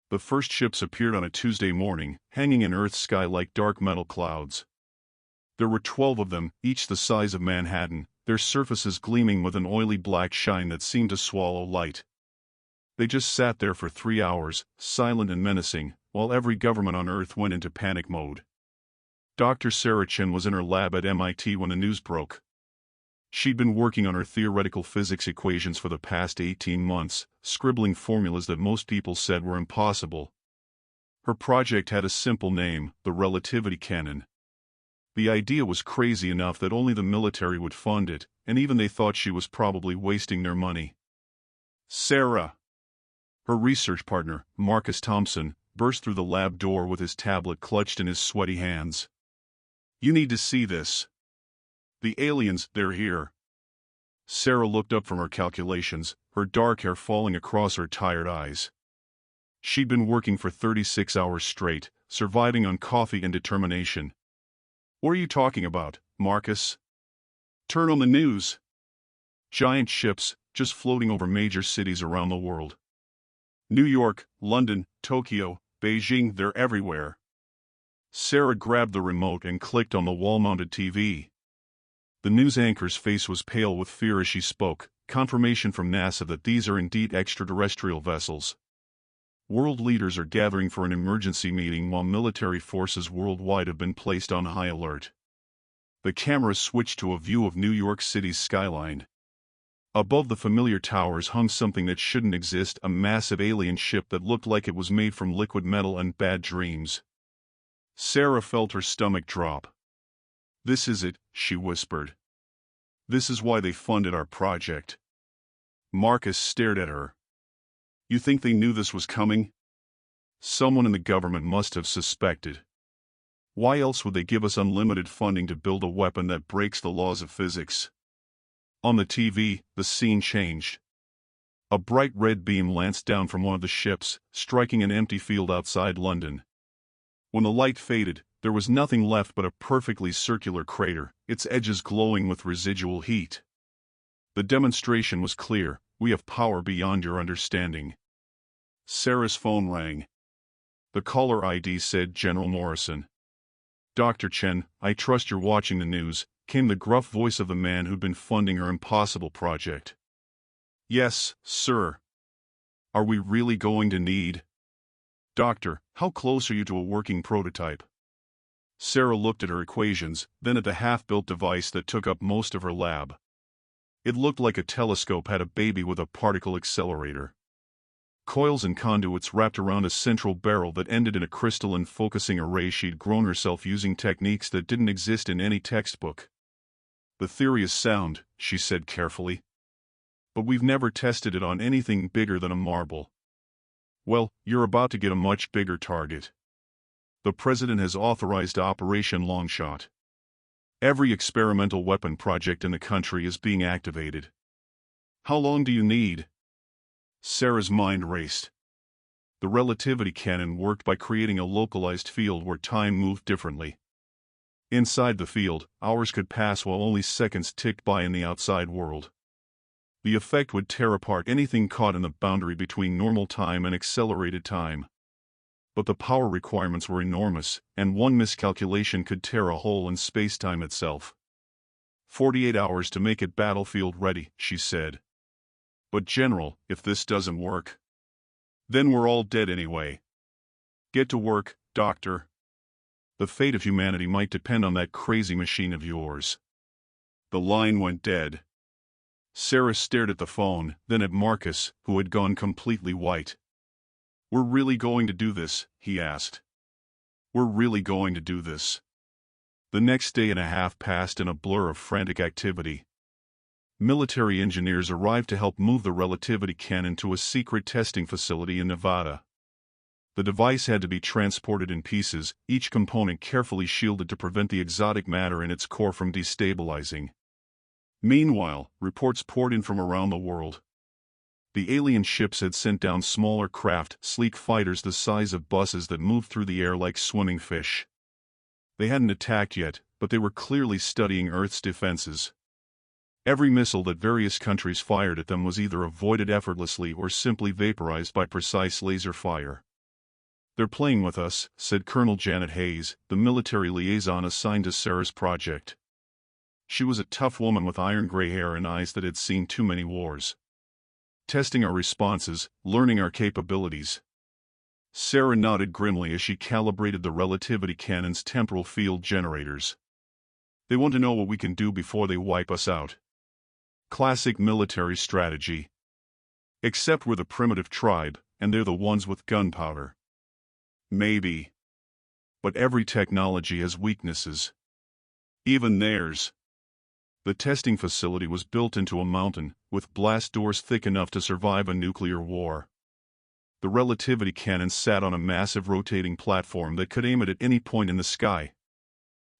The first ships appeared on a Tuesday morning, hanging in Earth's sky like dark metal clouds. There were 12 of them, each the size of Manhattan, their surfaces gleaming with an oily black shine that seemed to swallow light. They just sat there for 3 hours, silent and menacing, while every government on Earth went into panic mode. Dr. Zylaxians was in her lab at MIT when the news broke. She'd been working on her theoretical physics equations for the past 18 months, scribbling formulas that most people said were impossible. Her project had a simple name, the Relativity Canon. The idea was crazy enough that only the military would fund it, and even they thought she was probably wasting their money. Sarah! Her research partner, Marcus Thompson, burst through the lab door with his tablet clutched in his sweaty hands. "You need to see this. The aliens, they're here." Sarah looked up from her calculations, her dark hair falling across her tired eyes. She'd been working for 36 hours straight, surviving on coffee and determination. "What are you talking about, Marcus? Turn on the news." Giant ships, just floating over major cities around the world. New York, London, Tokyo, Beijing, they're everywhere. Sarah grabbed the remote and clicked on the wall-mounted TV. The news anchor's face was pale with fear as she spoke, confirmation from NASA that these are indeed extraterrestrial vessels. World leaders are gathering for an emergency meeting while military forces worldwide have been placed on high alert. The camera switched to a view of New York City's skyline. Above the familiar towers hung something that shouldn't exist, a massive alien ship that looked like it was made from liquid metal and bad dreams. Sarah felt her stomach drop. "This is it," she whispered. "This is why they funded our project." Marcus stared at her. "You think they knew this was coming?" "Someone in the government must have suspected. Why else would they give us unlimited funding to build a weapon that breaks the laws of physics?" On the TV, the scene changed. A bright red beam lanced down from one of the ships, striking an empty field outside London. When the light faded, there was nothing left but a perfectly circular crater, its edges glowing with residual heat. The demonstration was clear: "We have power beyond your understanding." Sarah's phone rang. The caller ID said General Morrison. "Dr. Chen, I trust you're watching the news," came the gruff voice of the man who'd been funding her impossible project. "Yes, sir." "Are we really going to need—" "Doctor, how close are you to a working prototype?" Sarah looked at her equations, then at the half-built device that took up most of her lab. It looked like a telescope had a baby with a particle accelerator. Coils and conduits wrapped around a central barrel that ended in a crystalline focusing array she'd grown herself using techniques that didn't exist in any textbook. "The theory is sound," she said carefully. "But we've never tested it on anything bigger than a marble." "Well, you're about to get a much bigger target. The President has authorized Operation Longshot. Every experimental weapon project in the country is being activated." "How long do you need?" Sarah's mind raced. The relativity canon worked by creating a localized field where time moved differently. Inside the field, hours could pass while only seconds ticked by in the outside world. The effect would tear apart anything caught in the boundary between normal time and accelerated time. But the power requirements were enormous, and one miscalculation could tear a hole in space-time itself. 48 hours to make it battlefield ready, she said. "But General, if this doesn't work, then we're all dead anyway." "Get to work, Doctor. The fate of humanity might depend on that crazy machine of yours." The line went dead. Sarah stared at the phone, then at Marcus, who had gone completely white. "We're really going to do this?" he asked. "We're really going to do this?" The next day and a half passed in a blur of frantic activity. Military engineers arrived to help move the relativity canon to a secret testing facility in Nevada. The device had to be transported in pieces, each component carefully shielded to prevent the exotic matter in its core from destabilizing. Meanwhile, reports poured in from around the world. The alien ships had sent down smaller craft, sleek fighters the size of buses that moved through the air like swimming fish. They hadn't attacked yet, but they were clearly studying Earth's defenses. Every missile that various countries fired at them was either avoided effortlessly or simply vaporized by precise laser fire. "They're playing with us," said Colonel Janet Hayes, the military liaison assigned to Sarah's project. She was a tough woman with iron gray hair and eyes that had seen too many wars. "Testing our responses, learning our capabilities." Sarah nodded grimly as she calibrated the relativity cannon's temporal field generators. "They want to know what we can do before they wipe us out." Classic military strategy. Except we're the primitive tribe, and they're the ones with gunpowder. Maybe. But every technology has weaknesses. Even theirs. The testing facility was built into a mountain, with blast doors thick enough to survive a nuclear war. The relativity cannon sat on a massive rotating platform that could aim it at any point in the sky.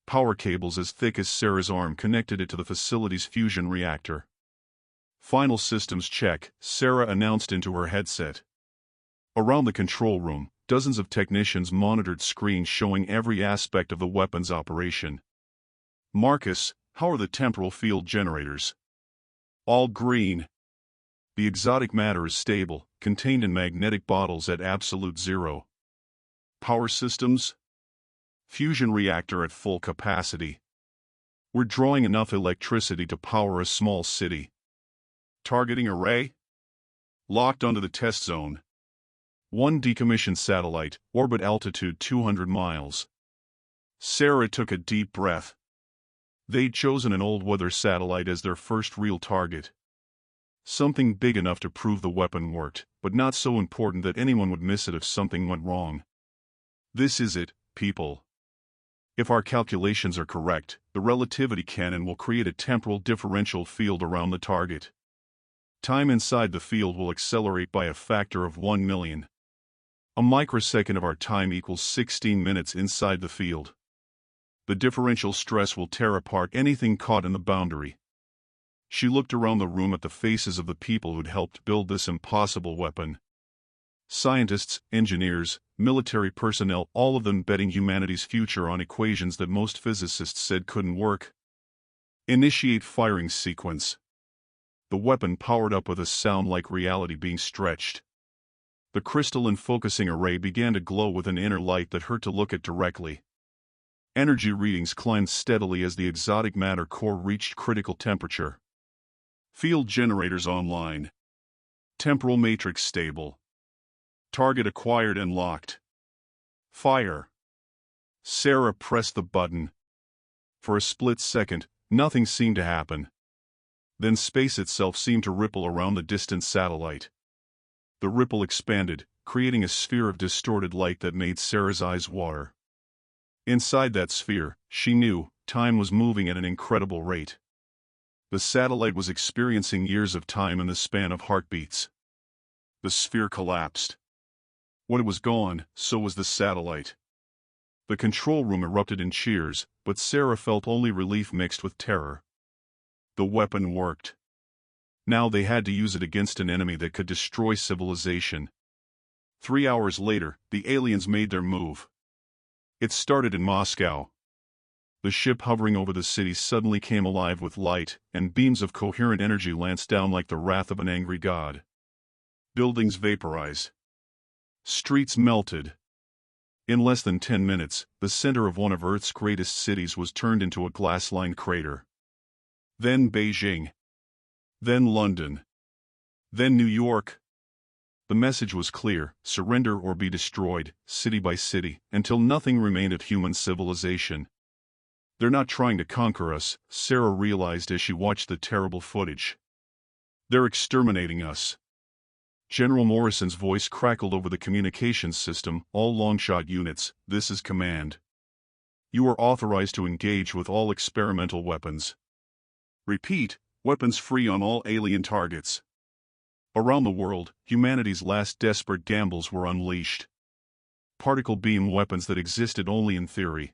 Power cables as thick as Sarah's arm connected it to the facility's fusion reactor. "Final systems check," Sarah announced into her headset. Around the control room, dozens of technicians monitored screens showing every aspect of the weapon's operation. "Marcus, how are the temporal field generators?" "All green. The exotic matter is stable, contained in magnetic bottles at absolute zero." "Power systems?" "Fusion reactor at full capacity. We're drawing enough electricity to power a small city." "Targeting array?" "Locked onto the test zone. One decommissioned satellite, orbit altitude 200 miles. Sarah took a deep breath. They'd chosen an old-weather satellite as their first real target. Something big enough to prove the weapon worked, but not so important that anyone would miss it if something went wrong. "This is it, people. If our calculations are correct, the relativity cannon will create a temporal differential field around the target. Time inside the field will accelerate by a factor of 1 million. A microsecond of our time equals 16 minutes inside the field. The differential stress will tear apart anything caught in the boundary." She looked around the room at the faces of the people who'd helped build this impossible weapon. Scientists, engineers, military personnel, all of them betting humanity's future on equations that most physicists said couldn't work. "Initiate firing sequence." The weapon powered up with a sound like reality being stretched. The crystalline focusing array began to glow with an inner light that hurt to look at directly. Energy readings climbed steadily as the exotic matter core reached critical temperature. "Field generators online. Temporal matrix stable. Target acquired and locked. Fire." Sarah pressed the button. For a split second, nothing seemed to happen. Then space itself seemed to ripple around the distant satellite. The ripple expanded, creating a sphere of distorted light that made Sarah's eyes water. Inside that sphere, she knew, time was moving at an incredible rate. The satellite was experiencing years of time in the span of heartbeats. The sphere collapsed. When it was gone, so was the satellite. The control room erupted in cheers, but Sarah felt only relief mixed with terror. The weapon worked. Now they had to use it against an enemy that could destroy civilization. 3 hours later, the aliens made their move. It started in Moscow. The ship hovering over the city suddenly came alive with light, and beams of coherent energy lanced down like the wrath of an angry god. Buildings vaporized. Streets melted. In less than 10 minutes, the center of one of Earth's greatest cities was turned into a glass-lined crater. Then Beijing. Then London. Then New York. The message was clear: surrender or be destroyed, city by city, until nothing remained of human civilization. "They're not trying to conquer us," Sarah realized as she watched the terrible footage. "They're exterminating us." General Morrison's voice crackled over the communications system. "All long-shot units, this is command. You are authorized to engage with all experimental weapons. Repeat, weapons free on all alien targets." Around the world, humanity's last desperate gambles were unleashed. Particle beam weapons that existed only in theory.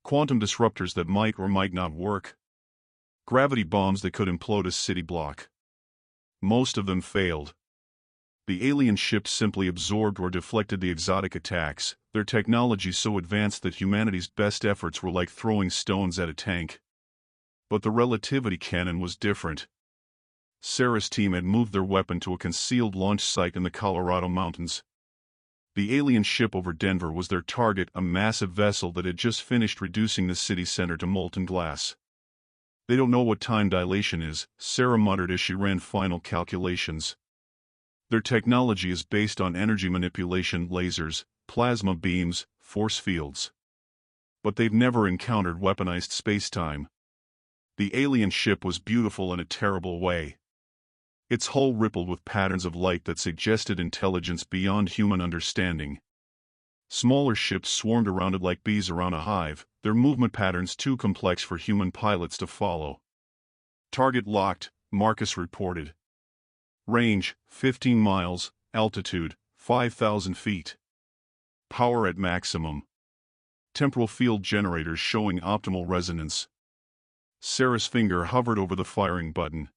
Quantum disruptors that might or might not work. Gravity bombs that could implode a city block. Most of them failed. The alien ships simply absorbed or deflected the exotic attacks, their technology so advanced that humanity's best efforts were like throwing stones at a tank. But the relativity cannon was different. Sarah's team had moved their weapon to a concealed launch site in the Colorado mountains. The alien ship over Denver was their target, a massive vessel that had just finished reducing the city center to molten glass. "They don't know what time dilation is," Sarah muttered as she ran final calculations. "Their technology is based on energy manipulation, lasers, plasma beams, force fields. But they've never encountered weaponized space-time." The alien ship was beautiful in a terrible way. Its hull rippled with patterns of light that suggested intelligence beyond human understanding. Smaller ships swarmed around it like bees around a hive, their movement patterns too complex for human pilots to follow. "Target locked," Marcus reported. "Range, 15 miles, altitude, 5,000 feet. Power at maximum. Temporal field generators showing optimal resonance." Sarah's finger hovered over the firing button.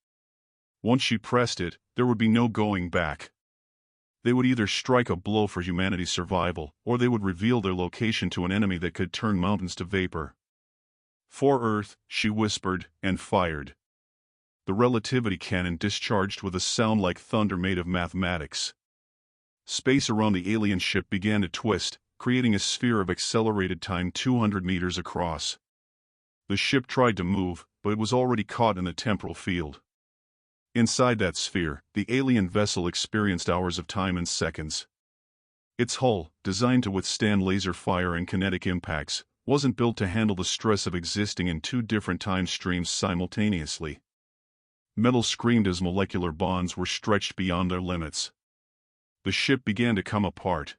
Once she pressed it, there would be no going back. They would either strike a blow for humanity's survival, or they would reveal their location to an enemy that could turn mountains to vapor. "For Earth," she whispered, and fired. The relativity cannon discharged with a sound like thunder made of mathematics. Space around the alien ship began to twist, creating a sphere of accelerated time 200 meters across. The ship tried to move, but it was already caught in the temporal field. Inside that sphere, the alien vessel experienced hours of time in seconds. Its hull, designed to withstand laser fire and kinetic impacts, wasn't built to handle the stress of existing in two different time streams simultaneously. Metal screamed as molecular bonds were stretched beyond their limits. The ship began to come apart.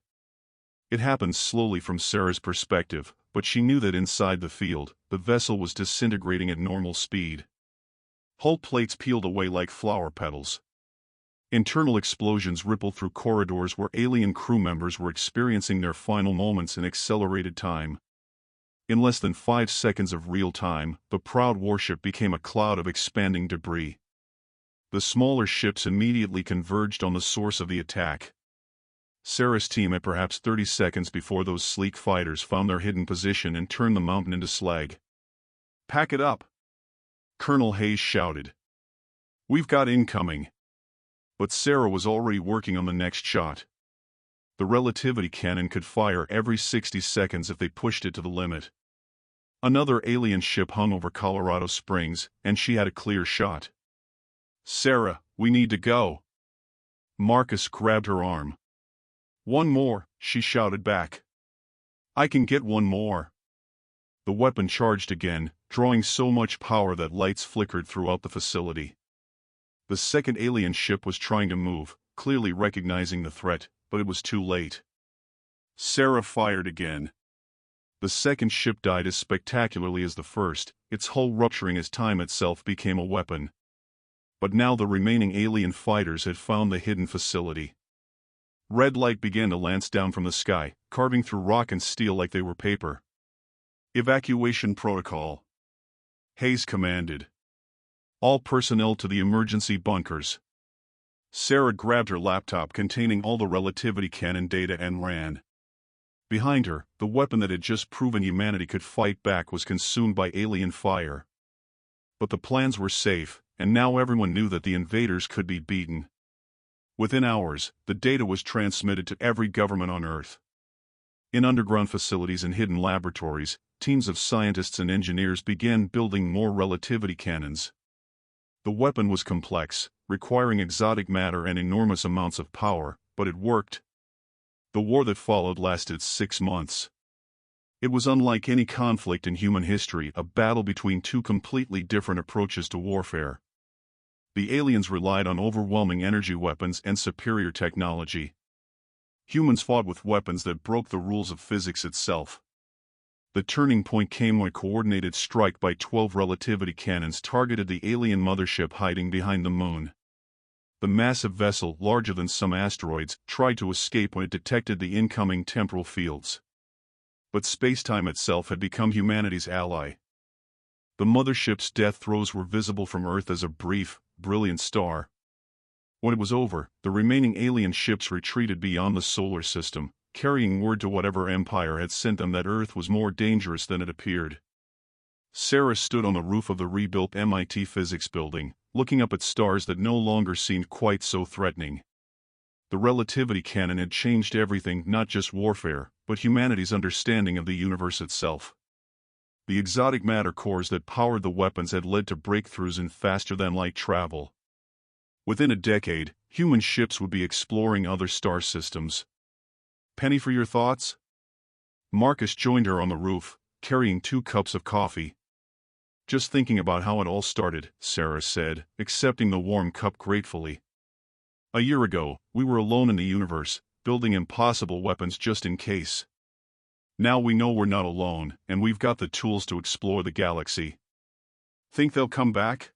It happened slowly from Sarah's perspective, but she knew that inside the field, the vessel was disintegrating at normal speed. Hull plates peeled away like flower petals. Internal explosions rippled through corridors where alien crew members were experiencing their final moments in accelerated time. In less than 5 seconds of real time, the proud warship became a cloud of expanding debris. The smaller ships immediately converged on the source of the attack. Sarah's team had perhaps 30 seconds before those sleek fighters found their hidden position and turned the mountain into slag. "Pack it up!" Colonel Hayes shouted. "We've got incoming." But Sarah was already working on the next shot. The relativity cannon could fire every 60 seconds if they pushed it to the limit. Another alien ship hung over Colorado Springs, and she had a clear shot. "Sarah, we need to go." Marcus grabbed her arm. "One more," she shouted back. "I can get one more." The weapon charged again, drawing so much power that lights flickered throughout the facility. The second alien ship was trying to move, clearly recognizing the threat, but it was too late. Sarah fired again. The second ship died as spectacularly as the first, its hull rupturing as time itself became a weapon. But now the remaining alien fighters had found the hidden facility. Red light began to lance down from the sky, carving through rock and steel like they were paper. "Evacuation protocol," Hayes commanded. "All personnel to the emergency bunkers." Sarah grabbed her laptop containing all the relativity cannon data and ran. Behind her, the weapon that had just proven humanity could fight back was consumed by alien fire. But the plans were safe, and now everyone knew that the invaders could be beaten. Within hours, the data was transmitted to every government on Earth. In underground facilities and hidden laboratories, teams of scientists and engineers began building more relativity cannons. The weapon was complex, requiring exotic matter and enormous amounts of power, but it worked. The war that followed lasted 6 months. It was unlike any conflict in human history, a battle between two completely different approaches to warfare. The aliens relied on overwhelming energy weapons and superior technology. Humans fought with weapons that broke the rules of physics itself. The turning point came when a coordinated strike by 12 relativity cannons targeted the alien mothership hiding behind the moon. The massive vessel, larger than some asteroids, tried to escape when it detected the incoming temporal fields. But space-time itself had become humanity's ally. The mothership's death throes were visible from Earth as a brief, brilliant star. When it was over, the remaining alien ships retreated beyond the solar system, carrying word to whatever empire had sent them that Earth was more dangerous than it appeared. Sarah stood on the roof of the rebuilt MIT physics building, looking up at stars that no longer seemed quite so threatening. The relativity cannon had changed everything, not just warfare, but humanity's understanding of the universe itself. The exotic matter cores that powered the weapons had led to breakthroughs in faster-than-light travel. Within a decade, human ships would be exploring other star systems. Penny, for your thoughts? Marcus joined her on the roof, carrying 2 cups of coffee. Just thinking about how it all started, Sarah said, accepting the warm cup gratefully. A year ago, we were alone in the universe, building impossible weapons just in case. Now we know we're not alone, and we've got the tools to explore the galaxy. Think they'll come back?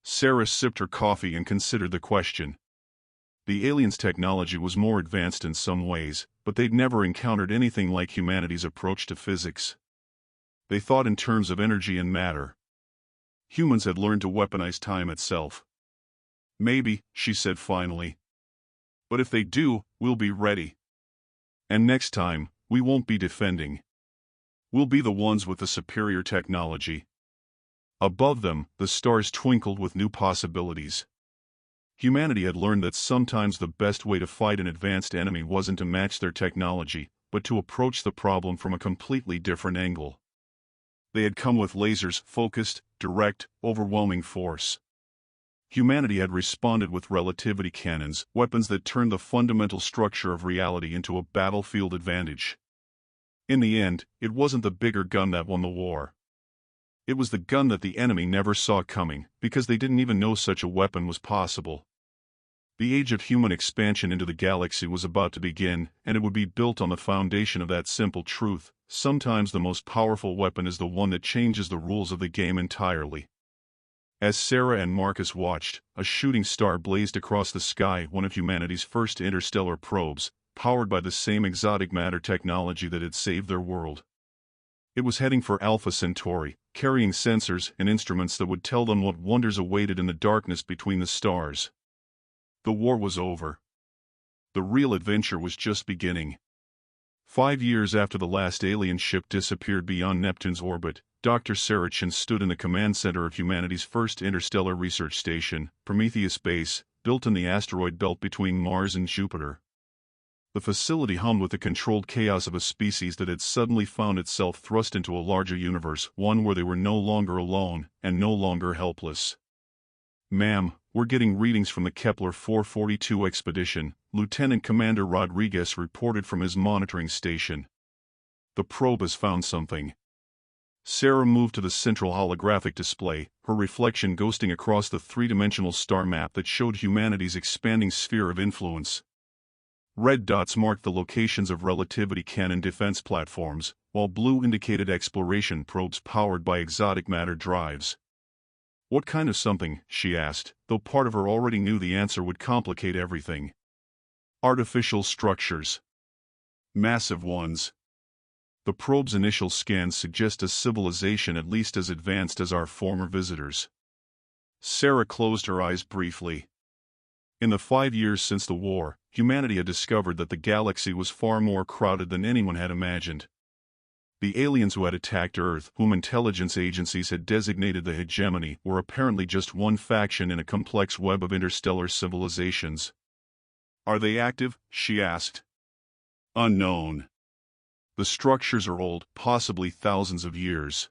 Sarah sipped her coffee and considered the question. The aliens' technology was more advanced in some ways, but they'd never encountered anything like humanity's approach to physics. They thought in terms of energy and matter. Humans had learned to weaponize time itself. Maybe, she said finally. But if they do, we'll be ready. And next time, we won't be defending. We'll be the ones with the superior technology. Above them, the stars twinkled with new possibilities. Humanity had learned that sometimes the best way to fight an advanced enemy wasn't to match their technology, but to approach the problem from a completely different angle. They had come with lasers, focused, direct, overwhelming force. Humanity had responded with relativity cannons, weapons that turned the fundamental structure of reality into a battlefield advantage. In the end, it wasn't the bigger gun that won the war. It was the gun that the enemy never saw coming, because they didn't even know such a weapon was possible. The age of human expansion into the galaxy was about to begin, and it would be built on the foundation of that simple truth: sometimes the most powerful weapon is the one that changes the rules of the game entirely. As Sarah and Marcus watched, a shooting star blazed across the sky, one of humanity's first interstellar probes, powered by the same exotic matter technology that had saved their world. It was heading for Alpha Centauri, carrying sensors and instruments that would tell them what wonders awaited in the darkness between the stars. The war was over. The real adventure was just beginning. 5 years after the last alien ship disappeared beyond Neptune's orbit, Dr. Zylaxians stood in the command center of humanity's first interstellar research station, Prometheus Base, built in the asteroid belt between Mars and Jupiter. The facility hummed with the controlled chaos of a species that had suddenly found itself thrust into a larger universe, one where they were no longer alone, and no longer helpless. "Ma'am, we're getting readings from the Kepler 442 expedition," Lieutenant Commander Rodriguez reported from his monitoring station. "The probe has found something." Sarah moved to the central holographic display, her reflection ghosting across the three-dimensional star map that showed humanity's expanding sphere of influence. Red dots marked the locations of relativity cannon defense platforms, while blue indicated exploration probes powered by exotic matter drives. "What kind of something?" she asked, though part of her already knew the answer would complicate everything. "Artificial structures. Massive ones. The probe's initial scans suggest a civilization at least as advanced as our former visitors." Sarah closed her eyes briefly. In the 5 years since the war, humanity had discovered that the galaxy was far more crowded than anyone had imagined. The aliens who had attacked Earth, whom intelligence agencies had designated the hegemony, were apparently just one faction in a complex web of interstellar civilizations. "Are they active?" she asked. "Unknown. The structures are old, possibly thousands of years.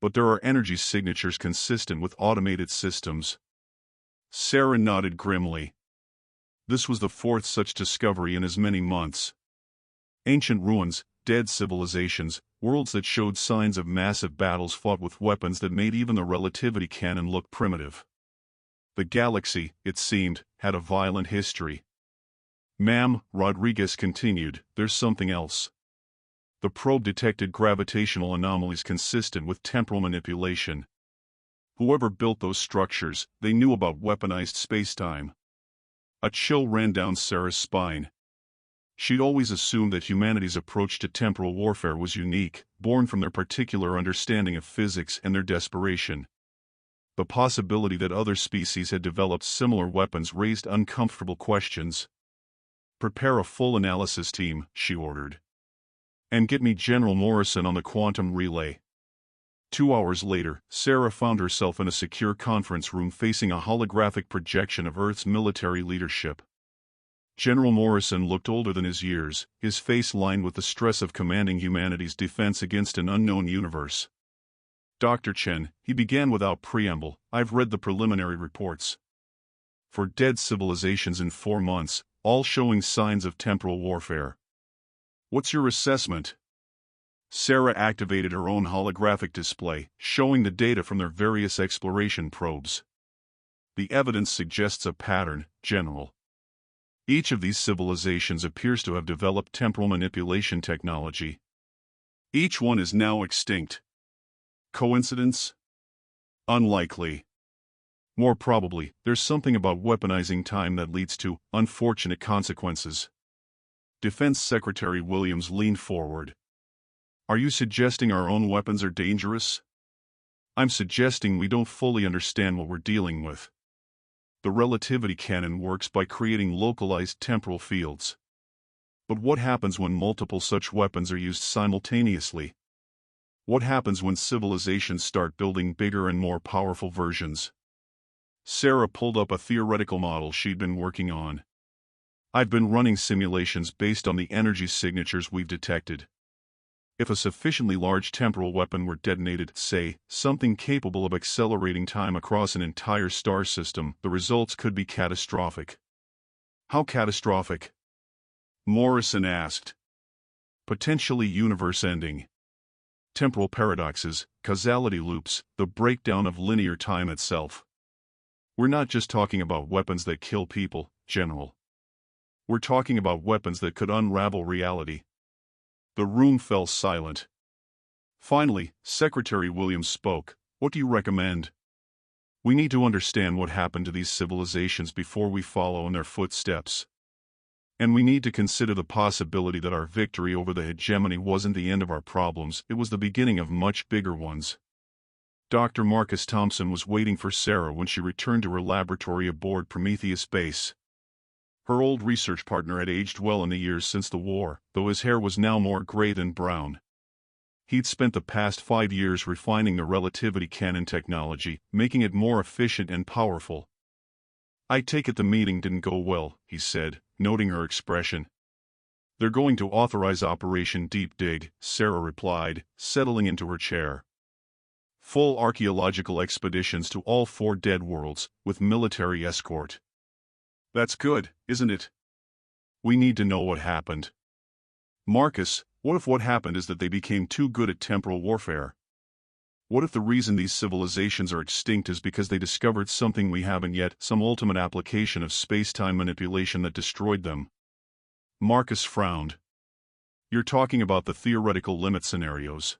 But there are energy signatures consistent with automated systems." Sarah nodded grimly. This was the 4th such discovery in as many months. Ancient ruins, dead civilizations, worlds that showed signs of massive battles fought with weapons that made even the relativity cannon look primitive. The galaxy, it seemed, had a violent history. "Ma'am," Rodriguez continued, "there's something else. The probe detected gravitational anomalies consistent with temporal manipulation. Whoever built those structures, they knew about weaponized spacetime." A chill ran down Sarah's spine. She'd always assumed that humanity's approach to temporal warfare was unique, born from their particular understanding of physics and their desperation. The possibility that other species had developed similar weapons raised uncomfortable questions. "Prepare a full analysis team," she ordered. "And get me General Morrison on the quantum relay." 2 hours later, Sarah found herself in a secure conference room facing a holographic projection of Earth's military leadership. General Morrison looked older than his years, his face lined with the stress of commanding humanity's defense against an unknown universe. Dr. Chen, he began without preamble, I've read the preliminary reports. For dead civilizations in 4 months, all showing signs of temporal warfare. What's your assessment? Sarah activated her own holographic display, showing the data from their various exploration probes. The evidence suggests a pattern, General. Each of these civilizations appears to have developed temporal manipulation technology. Each one is now extinct. Coincidence? Unlikely. More probably, there's something about weaponizing time that leads to unfortunate consequences. Defense Secretary Williams leaned forward. Are you suggesting our own weapons are dangerous? I'm suggesting we don't fully understand what we're dealing with. The relativity cannon works by creating localized temporal fields. But what happens when multiple such weapons are used simultaneously? What happens when civilizations start building bigger and more powerful versions? Sarah pulled up a theoretical model she'd been working on. I've been running simulations based on the energy signatures we've detected. If a sufficiently large temporal weapon were detonated, say, something capable of accelerating time across an entire star system, the results could be catastrophic. How catastrophic? Morrison asked. Potentially universe-ending. Temporal paradoxes, causality loops, the breakdown of linear time itself. We're not just talking about weapons that kill people, General. We're talking about weapons that could unravel reality. The room fell silent. Finally, Secretary Williams spoke. What do you recommend? We need to understand what happened to these civilizations before we follow in their footsteps. And we need to consider the possibility that our victory over the hegemony wasn't the end of our problems, it was the beginning of much bigger ones. Dr. Marcus Thompson was waiting for Sarah when she returned to her laboratory aboard Prometheus Base. Her old research partner had aged well in the years since the war, though his hair was now more gray than brown. He'd spent the past 5 years refining the relativity cannon technology, making it more efficient and powerful. I take it the meeting didn't go well, he said, noting her expression. They're going to authorize Operation Deep Dig, Sarah replied, settling into her chair. Full archaeological expeditions to all 4 dead worlds, with military escort. That's good, isn't it? We need to know what happened. Marcus, what if what happened is that they became too good at temporal warfare? What if the reason these civilizations are extinct is because they discovered something we haven't yet, some ultimate application of space-time manipulation that destroyed them? Marcus frowned. You're talking about the theoretical limit scenarios.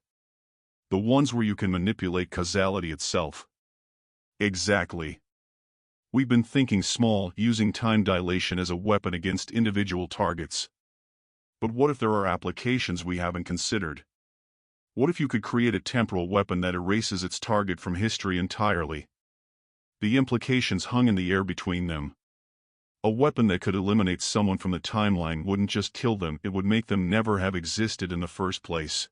The ones where you can manipulate causality itself. Exactly. We've been thinking small, using time dilation as a weapon against individual targets. But what if there are applications we haven't considered? What if you could create a temporal weapon that erases its target from history entirely? The implications hung in the air between them. A weapon that could eliminate someone from the timeline wouldn't just kill them, it would make them never have existed in the first place.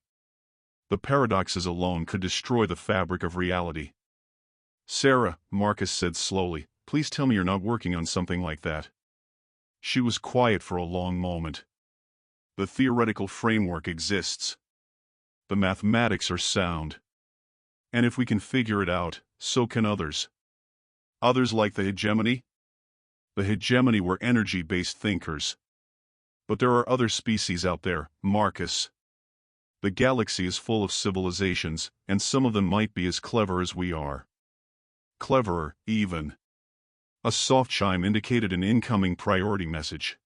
The paradoxes alone could destroy the fabric of reality. Sarah, Marcus said slowly, please tell me you're not working on something like that. She was quiet for a long moment. The theoretical framework exists. The mathematics are sound. And if we can figure it out, so can others. Others like the hegemony? The hegemony were energy-based thinkers. But there are other species out there, Marcus. The galaxy is full of civilizations, and some of them might be as clever as we are. Cleverer, even. A soft chime indicated an incoming priority message.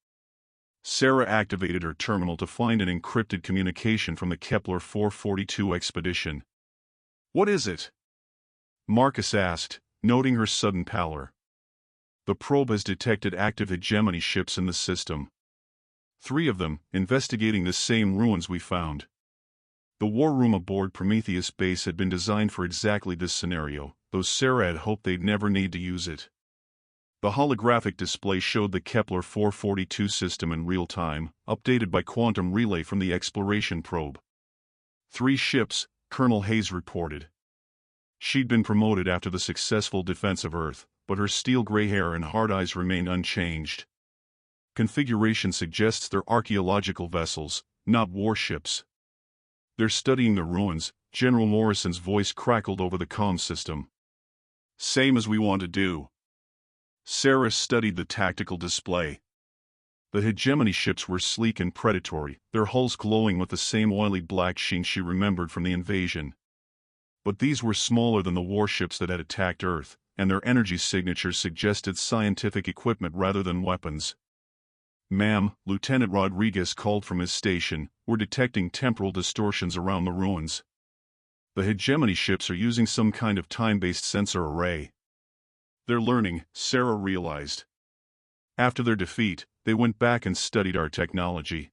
Sarah activated her terminal to find an encrypted communication from the Kepler 442 expedition. What is it? Marcus asked, noting her sudden pallor. The probe has detected active hegemony ships in the system. 3 of them, investigating the same ruins we found. The war room aboard Prometheus Base had been designed for exactly this scenario, though Sarah had hoped they'd never need to use it. The holographic display showed the Kepler 442 system in real time, updated by quantum relay from the exploration probe. 3 ships, Colonel Hayes reported. She'd been promoted after the successful defense of Earth, but her steel gray hair and hard eyes remained unchanged. Configuration suggests they're archaeological vessels, not warships. They're studying the ruins. General Morrison's voice crackled over the comm system. Same as we want to do. Sarah studied the tactical display. The hegemony ships were sleek and predatory, their hulls glowing with the same oily black sheen she remembered from the invasion. But these were smaller than the warships that had attacked Earth, and their energy signatures suggested scientific equipment rather than weapons. "Ma'am," Lieutenant Rodriguez called from his station, "we're detecting temporal distortions around the ruins. The hegemony ships are using some kind of time-based sensor array." They're learning, Sarah realized. After their defeat, they went back and studied our technology.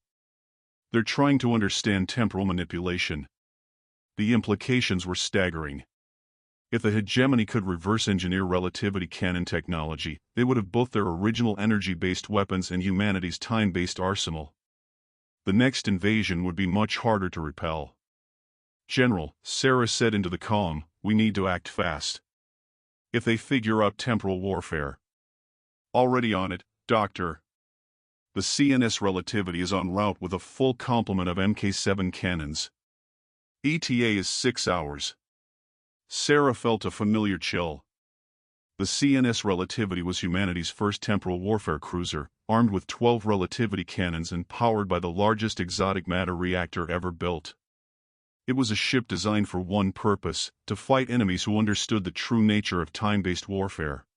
They're trying to understand temporal manipulation. The implications were staggering. If the hegemony could reverse-engineer relativity cannon technology, they would have both their original energy-based weapons and humanity's time-based arsenal. The next invasion would be much harder to repel. "General," Sarah said into the comm, "we need to act fast. If they figure out temporal warfare." "Already on it, Doctor. The CNS Relativity is en route with a full complement of Mk7 cannons. ETA is 6 hours. Sarah felt a familiar chill. The CNS Relativity was humanity's first temporal warfare cruiser, armed with 12 relativity cannons and powered by the largest exotic matter reactor ever built. It was a ship designed for one purpose: to fight enemies who understood the true nature of time-based warfare.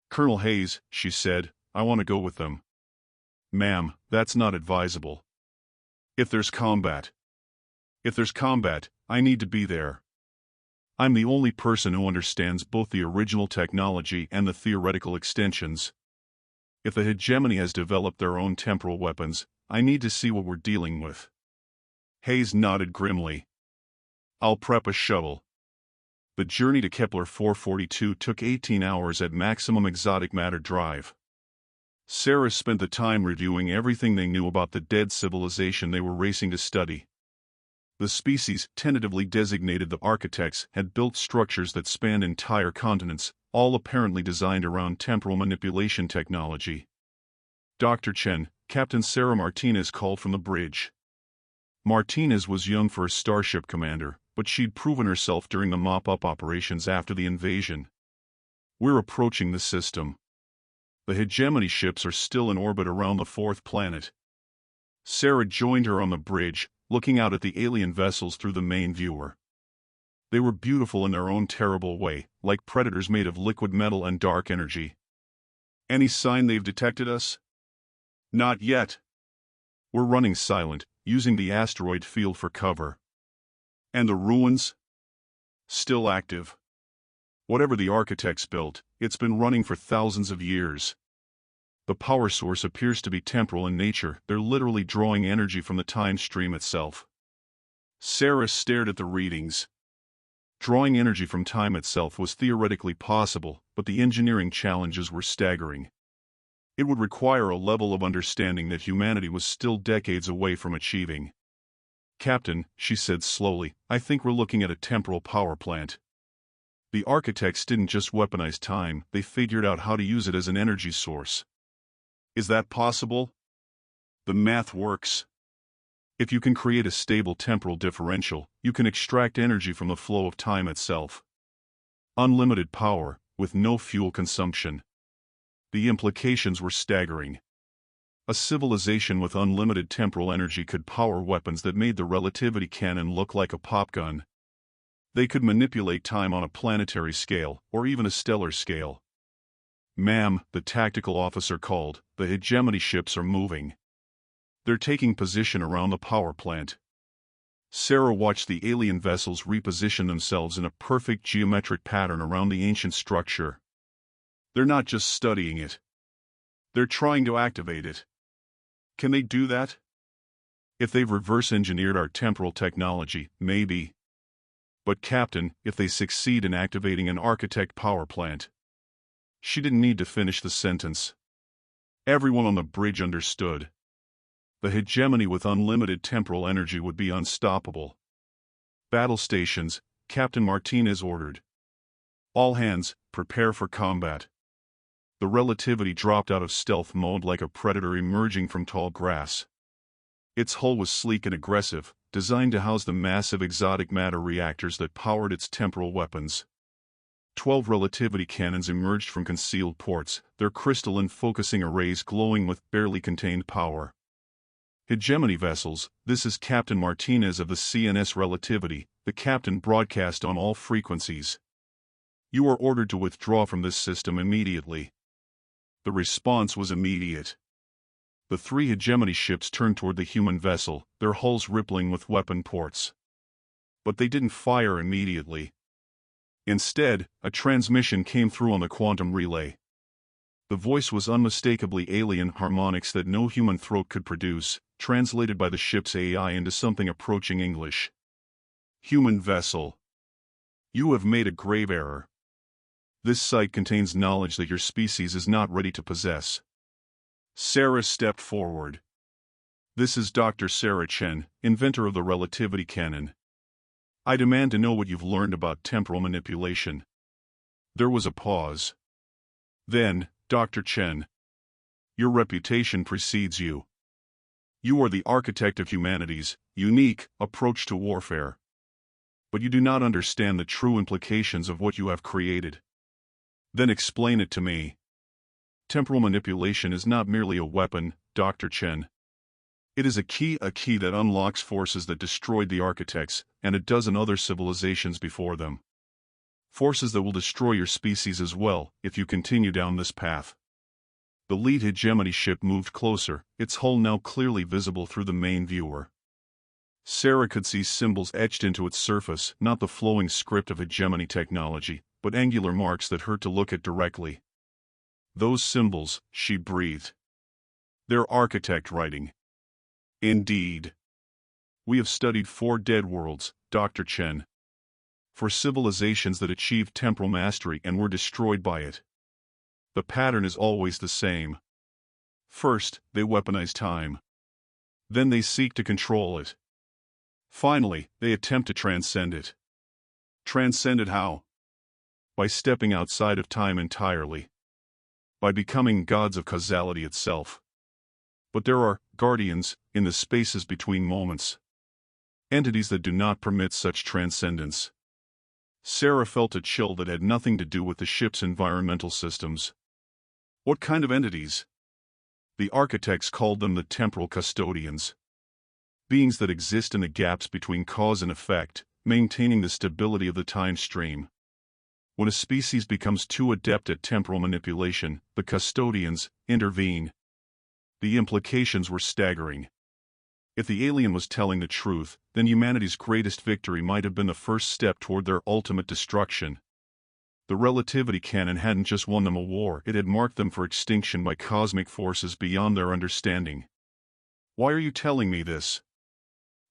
"Colonel Hayes," she said, "I want to go with them." "Ma'am, that's not advisable. If there's combat, I need to be there. I'm the only person who understands both the original technology and the theoretical extensions. If the hegemony has developed their own temporal weapons, I need to see what we're dealing with." Hayes nodded grimly. "I'll prep a shuttle." The journey to Kepler 442 took 18 hours at maximum exotic matter drive. Sarah spent the time reviewing everything they knew about the dead civilization they were racing to study. The species, tentatively designated the architects, had built structures that spanned entire continents, all apparently designed around temporal manipulation technology. "Dr. Chen," Captain Sarah Martinez called from the bridge. Martinez was young for a starship commander, but she'd proven herself during the mop-up operations after the invasion. "We're approaching the system. The hegemony ships are still in orbit around the fourth planet." Sarah joined her on the bridge, looking out at the alien vessels through the main viewer. They were beautiful in their own terrible way, like predators made of liquid metal and dark energy. "Any sign they've detected us?" "Not yet. We're running silent, using the asteroid field for cover." "And the ruins?" "Still active. Whatever the architects built, it's been running for thousands of years. The power source appears to be temporal in nature. They're literally drawing energy from the time stream itself." Sarah stared at the readings. Drawing energy from time itself was theoretically possible, but the engineering challenges were staggering. It would require a level of understanding that humanity was still decades away from achieving. "Captain," she said slowly, "I think we're looking at a temporal power plant. The architects didn't just weaponize time, they figured out how to use it as an energy source." "Is that possible?" "The math works. If you can create a stable temporal differential, you can extract energy from the flow of time itself. Unlimited power, with no fuel consumption." The implications were staggering. A civilization with unlimited temporal energy could power weapons that made the relativity cannon look like a pop gun. They could manipulate time on a planetary scale, or even a stellar scale. "Ma'am," the tactical officer called, "the hegemony ships are moving. They're taking position around the power plant." Sarah watched the alien vessels reposition themselves in a perfect geometric pattern around the ancient structure. "They're not just studying it. They're trying to activate it." "Can they do that?" "If they've reverse-engineered our temporal technology, maybe. But Captain, if they succeed in activating an architect power plant..." She didn't need to finish the sentence. Everyone on the bridge understood. The hegemony with unlimited temporal energy would be unstoppable. "Battle stations," Captain Martinez ordered. "All hands, prepare for combat." The Relativity dropped out of stealth mode like a predator emerging from tall grass. Its hull was sleek and aggressive, designed to house the massive exotic matter reactors that powered its temporal weapons. 12 relativity cannons emerged from concealed ports, their crystalline focusing arrays glowing with barely contained power. Hegemony vessels, this is Captain Martinez of the CNS Relativity, the captain broadcast on all frequencies. You are ordered to withdraw from this system immediately. The response was immediate. The 3 hegemony ships turned toward the human vessel, their hulls rippling with weapon ports. But they didn't fire immediately. Instead, a transmission came through on the quantum relay. The voice was unmistakably alien harmonics that no human throat could produce, translated by the ship's AI into something approaching English. Human vessel. You have made a grave error. This site contains knowledge that your species is not ready to possess. Sarah stepped forward. This is Dr. Sarah Chen, inventor of the relativity cannon. I demand to know what you've learned about temporal manipulation. There was a pause. Then, Dr. Chen. Your reputation precedes you. You are the architect of humanity's unique approach to warfare. But you do not understand the true implications of what you have created. Then explain it to me. Temporal manipulation is not merely a weapon, Dr. Chen. It is a key that unlocks forces that destroyed the architects and a dozen other civilizations before them. Forces that will destroy your species as well, if you continue down this path. The lead hegemony ship moved closer, its hull now clearly visible through the main viewer. Sarah could see symbols etched into its surface, not the flowing script of hegemony technology, but angular marks that hurt to look at directly. Those symbols, she breathed. They're architect writing. Indeed. We have studied 4 dead worlds, Dr. Chen. 4 civilizations that achieved temporal mastery and were destroyed by it. The pattern is always the same. First, they weaponize time. Then they seek to control it. Finally, they attempt to transcend it. Transcend it how? By stepping outside of time entirely. By becoming gods of causality itself. But there are guardians in the spaces between moments. Entities that do not permit such transcendence. Sarah felt a chill that had nothing to do with the ship's environmental systems. What kind of entities? The architects called them the temporal custodians. Beings that exist in the gaps between cause and effect, maintaining the stability of the time stream. When a species becomes too adept at temporal manipulation, the custodians intervene. The implications were staggering. If the alien was telling the truth, then humanity's greatest victory might have been the first step toward their ultimate destruction. The relativity cannon hadn't just won them a war, it had marked them for extinction by cosmic forces beyond their understanding. Why are you telling me this?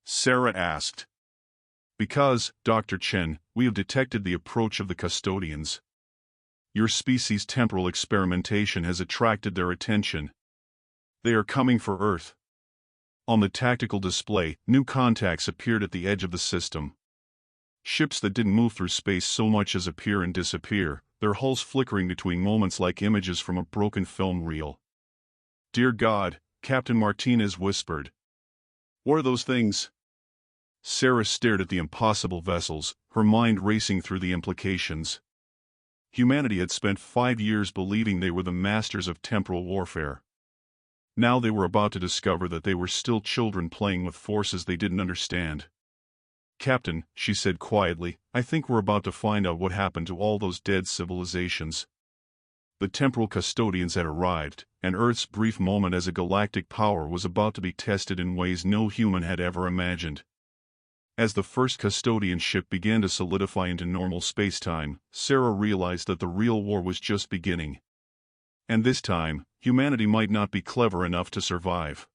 Sarah asked. Because, Dr. Chen, we have detected the approach of the custodians. Your species' temporal experimentation has attracted their attention. They are coming for Earth. On the tactical display, new contacts appeared at the edge of the system. Ships that didn't move through space so much as appear and disappear, their hulls flickering between moments like images from a broken film reel. Dear God, Captain Martinez whispered. What are those things? Sarah stared at the impossible vessels, her mind racing through the implications. Humanity had spent 5 years believing they were the masters of temporal warfare. Now they were about to discover that they were still children playing with forces they didn't understand. Captain, she said quietly, I think we're about to find out what happened to all those dead civilizations. The temporal custodians had arrived, and Earth's brief moment as a galactic power was about to be tested in ways no human had ever imagined. As the first custodian ship began to solidify into normal spacetime, Sarah realized that the real war was just beginning. And this time, humanity might not be clever enough to survive.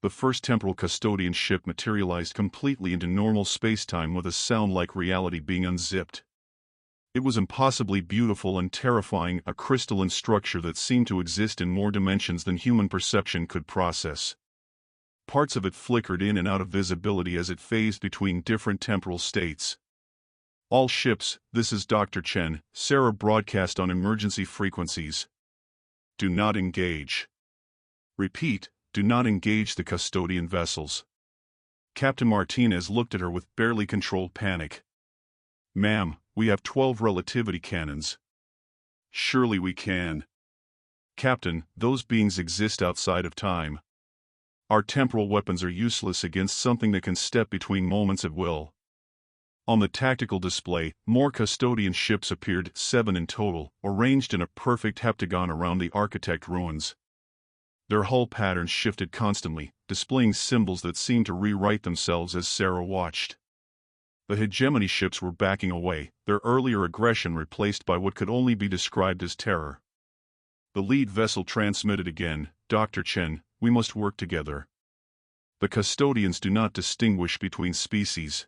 The first temporal custodian ship materialized completely into normal spacetime with a sound like reality being unzipped. It was impossibly beautiful and terrifying, a crystalline structure that seemed to exist in more dimensions than human perception could process. Parts of it flickered in and out of visibility as it phased between different temporal states. All ships, this is Dr. Chen, Sarah broadcast on emergency frequencies. Do not engage. Repeat, do not engage the custodian vessels. Captain Martinez looked at her with barely controlled panic. Ma'am, we have 12 relativity cannons. Surely we can. Captain, those beings exist outside of time. Our temporal weapons are useless against something that can step between moments at will. On the tactical display, more custodian ships appeared, 7 in total, arranged in a perfect heptagon around the architect ruins. Their hull patterns shifted constantly, displaying symbols that seemed to rewrite themselves as Sarah watched. The hegemony ships were backing away, their earlier aggression replaced by what could only be described as terror. The lead vessel transmitted again, Dr. Chen, we must work together. The custodians do not distinguish between species.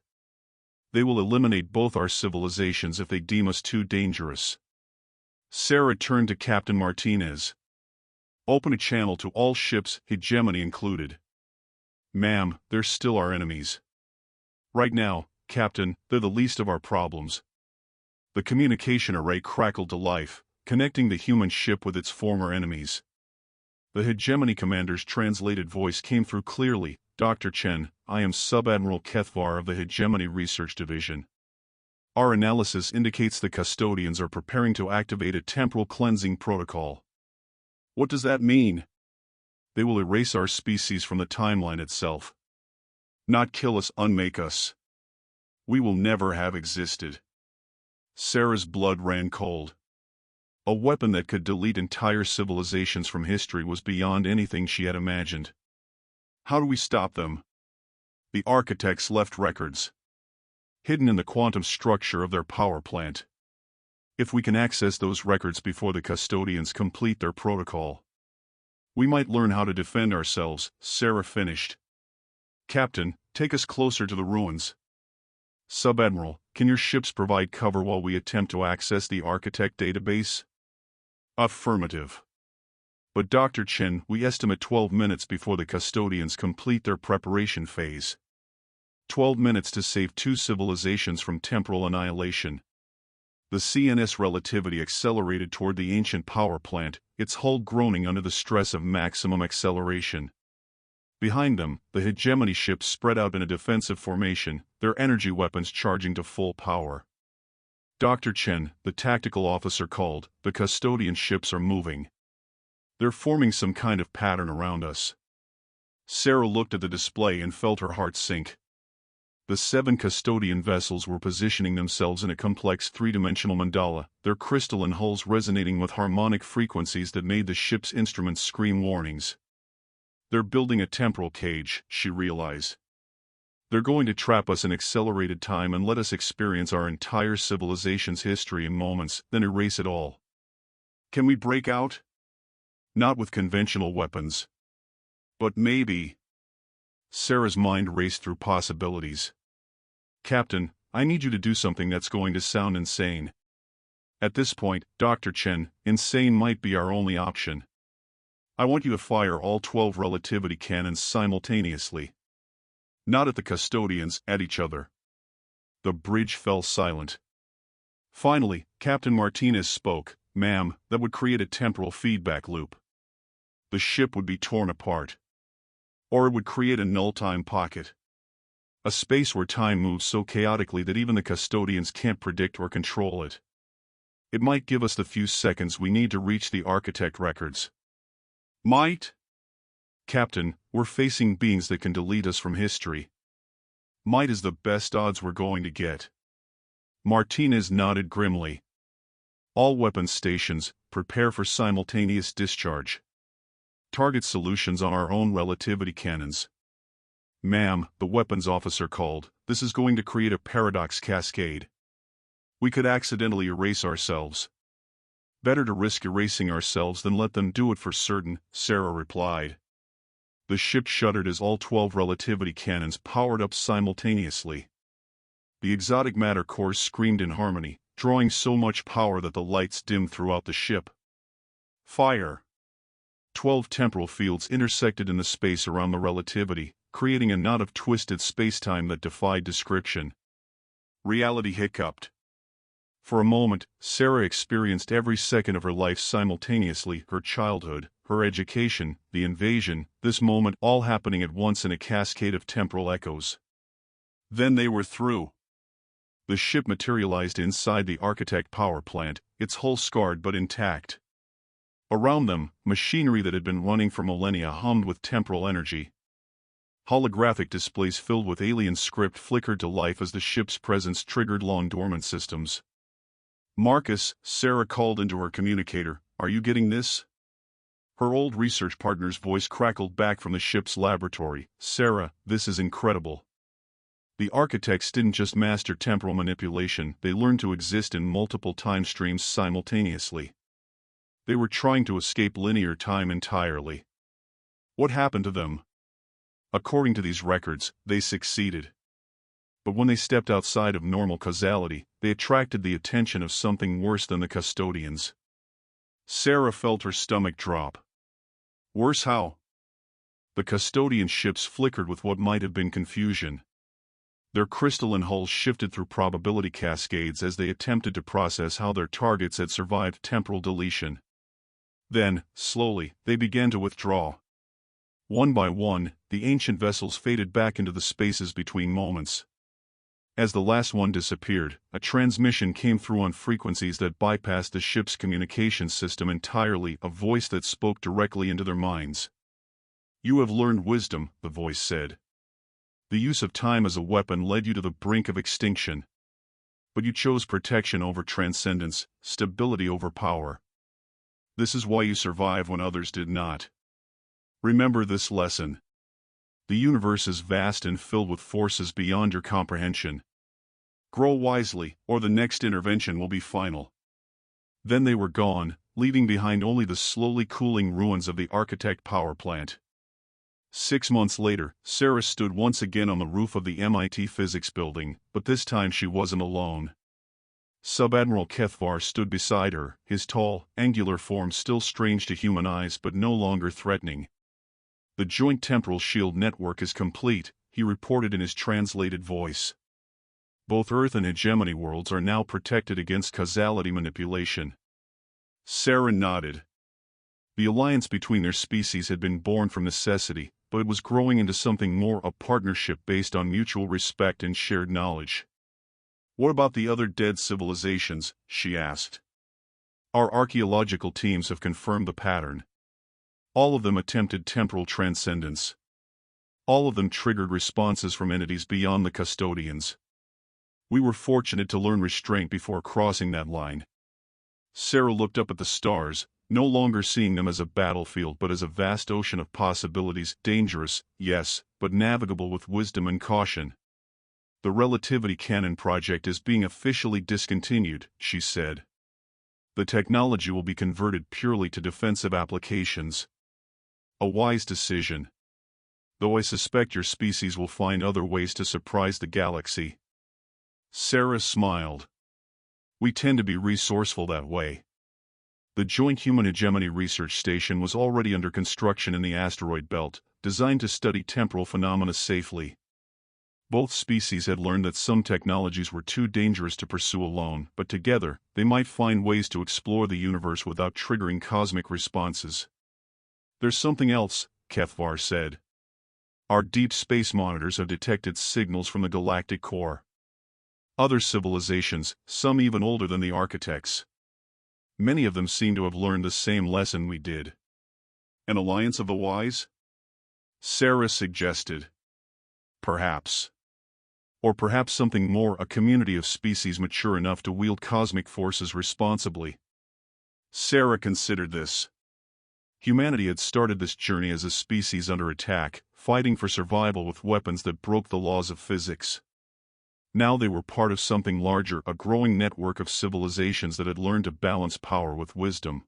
They will eliminate both our civilizations if they deem us too dangerous. Sarah turned to Captain Martinez. Open a channel to all ships, hegemony included. Ma'am, they're still our enemies. Right now, Captain, they're the least of our problems. The communication array crackled to life, connecting the human ship with its former enemies. The hegemony commander's translated voice came through clearly. Dr. Chen, I am Sub-Admiral Kethvar of the Hegemony Research Division. Our analysis indicates the custodians are preparing to activate a temporal cleansing protocol. What does that mean? They will erase our species from the timeline itself. Not kill us, unmake us. We will never have existed. Sarah's blood ran cold. A weapon that could delete entire civilizations from history was beyond anything she had imagined. How do we stop them? The architects left records, hidden in the quantum structure of their power plant. If we can access those records before the custodians complete their protocol, we might learn how to defend ourselves, Sarah finished. Captain, take us closer to the ruins. Sub-Admiral, can your ships provide cover while we attempt to access the architect database? Affirmative. But Dr. Chen, we estimate 12 minutes before the custodians complete their preparation phase. 12 minutes to save 2 civilizations from temporal annihilation. The CNS Relativity accelerated toward the ancient power plant, its hull groaning under the stress of maximum acceleration. Behind them, the hegemony ships spread out in a defensive formation, their energy weapons charging to full power. Dr. Chen, the tactical officer called, the custodian ships are moving. They're forming some kind of pattern around us. Sarah looked at the display and felt her heart sink. The 7 custodian vessels were positioning themselves in a complex 3-dimensional mandala, their crystalline hulls resonating with harmonic frequencies that made the ship's instruments scream warnings. They're building a temporal cage, she realized. They're going to trap us in accelerated time and let us experience our entire civilization's history in moments, then erase it all. Can we break out? Not with conventional weapons. But maybe. Sarah's mind raced through possibilities. Captain, I need you to do something that's going to sound insane. At this point, Dr. Chen, insane might be our only option. I want you to fire all 12 relativity cannons simultaneously. Not at the custodians, at each other. The bridge fell silent. Finally, Captain Martinez spoke. Ma'am, that would create a temporal feedback loop. The ship would be torn apart. Or it would create a null-time pocket. A space where time moves so chaotically that even the custodians can't predict or control it. It might give us the few seconds we need to reach the architect records. Might? Captain, we're facing beings that can delete us from history. Might is the best odds we're going to get. Martinez nodded grimly. All weapons stations, prepare for simultaneous discharge. Target solutions on our own relativity cannons. Ma'am, the weapons officer called, this is going to create a paradox cascade. We could accidentally erase ourselves. Better to risk erasing ourselves than let them do it for certain, Sarah replied. The ship shuddered as all 12 relativity cannons powered up simultaneously. The exotic matter cores screamed in harmony, drawing so much power that the lights dimmed throughout the ship. Fire! 12 temporal fields intersected in the space around the relativity, creating a knot of twisted spacetime that defied description. Reality hiccuped. For a moment, Sarah experienced every second of her life simultaneously, her childhood, her education, the invasion, this moment all happening at once in a cascade of temporal echoes. Then they were through. The ship materialized inside the Architect power plant, its hull scarred but intact. Around them, machinery that had been running for millennia hummed with temporal energy. Holographic displays filled with alien script flickered to life as the ship's presence triggered long-dormant systems. "Marcus," Sarah called into her communicator, "are you getting this?" Her old research partner's voice crackled back from the ship's laboratory, "Sarah, this is incredible. The architects didn't just master temporal manipulation, they learned to exist in multiple time streams simultaneously. They were trying to escape linear time entirely. What happened to them? According to these records, they succeeded. But when they stepped outside of normal causality, they attracted the attention of something worse than the custodians." Sarah felt her stomach drop. "Worse how?" The custodian ships flickered with what might have been confusion. Their crystalline hulls shifted through probability cascades as they attempted to process how their targets had survived temporal deletion. Then, slowly, they began to withdraw. One by one, the ancient vessels faded back into the spaces between moments. As the last one disappeared, a transmission came through on frequencies that bypassed the ship's communication system entirely, a voice that spoke directly into their minds. "You have learned wisdom," the voice said. "The use of time as a weapon led you to the brink of extinction. But you chose protection over transcendence, stability over power. This is why you survive when others did not. Remember this lesson. The universe is vast and filled with forces beyond your comprehension. Grow wisely, or the next intervention will be final." Then they were gone, leaving behind only the slowly cooling ruins of the Architect power plant. 6 months later, Sarah stood once again on the roof of the MIT physics building, but this time she wasn't alone. Subadmiral Kethvar stood beside her, his tall, angular form still strange to human eyes but no longer threatening. "The joint temporal shield network is complete," he reported in his translated voice. "Both Earth and hegemony worlds are now protected against causality manipulation." Sarah nodded. The alliance between their species had been born from necessity, but it was growing into something more, a partnership based on mutual respect and shared knowledge. "What about the other dead civilizations?" she asked. "Our archaeological teams have confirmed the pattern. All of them attempted temporal transcendence. All of them triggered responses from entities beyond the custodians. We were fortunate to learn restraint before crossing that line." Sarah looked up at the stars, no longer seeing them as a battlefield but as a vast ocean of possibilities, dangerous, yes, but navigable with wisdom and caution. "The Relativity Cannon project is being officially discontinued," she said. "The technology will be converted purely to defensive applications. A wise decision. Though I suspect your species will find other ways to surprise the galaxy." Sarah smiled. "We tend to be resourceful that way." The Joint Human Hegemony Research Station was already under construction in the asteroid belt, designed to study temporal phenomena safely. Both species had learned that some technologies were too dangerous to pursue alone, but together, they might find ways to explore the universe without triggering cosmic responses. "There's something else," Kethvar said. "Our deep space monitors have detected signals from the galactic core. Other civilizations, some even older than the architects. Many of them seem to have learned the same lesson we did." "An alliance of the wise?" Sarah suggested. "Perhaps. Or perhaps something more, a community of species mature enough to wield cosmic forces responsibly." Sarah considered this. Humanity had started this journey as a species under attack, fighting for survival with weapons that broke the laws of physics. Now they were part of something larger, a growing network of civilizations that had learned to balance power with wisdom.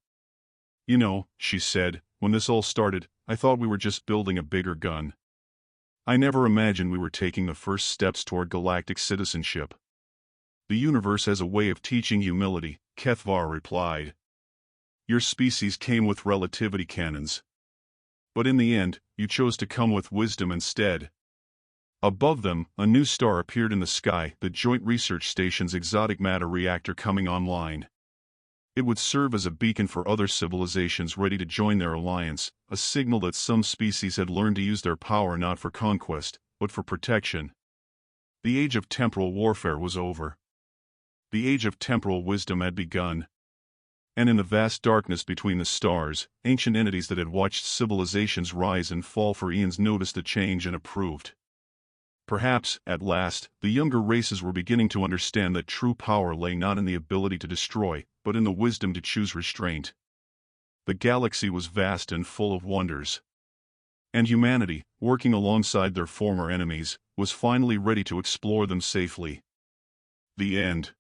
"You know," she said, "when this all started, I thought we were just building a bigger gun. I never imagined we were taking the first steps toward galactic citizenship." "The universe has a way of teaching humility," Kethvar replied. "Your species came with relativity cannons. But in the end, you chose to come with wisdom instead. Above them, a new star appeared in the sky, the Joint Research Station's exotic matter reactor coming online. It would serve as a beacon for other civilizations ready to join their alliance, a signal that some species had learned to use their power not for conquest, but for protection. The age of temporal warfare was over. The age of temporal wisdom had begun. And in the vast darkness between the stars, ancient entities that had watched civilizations rise and fall for eons noticed a change and approved. Perhaps, at last, the younger races were beginning to understand that true power lay not in the ability to destroy, but in the wisdom to choose restraint. The galaxy was vast and full of wonders. And humanity, working alongside their former enemies, was finally ready to explore them safely. The end.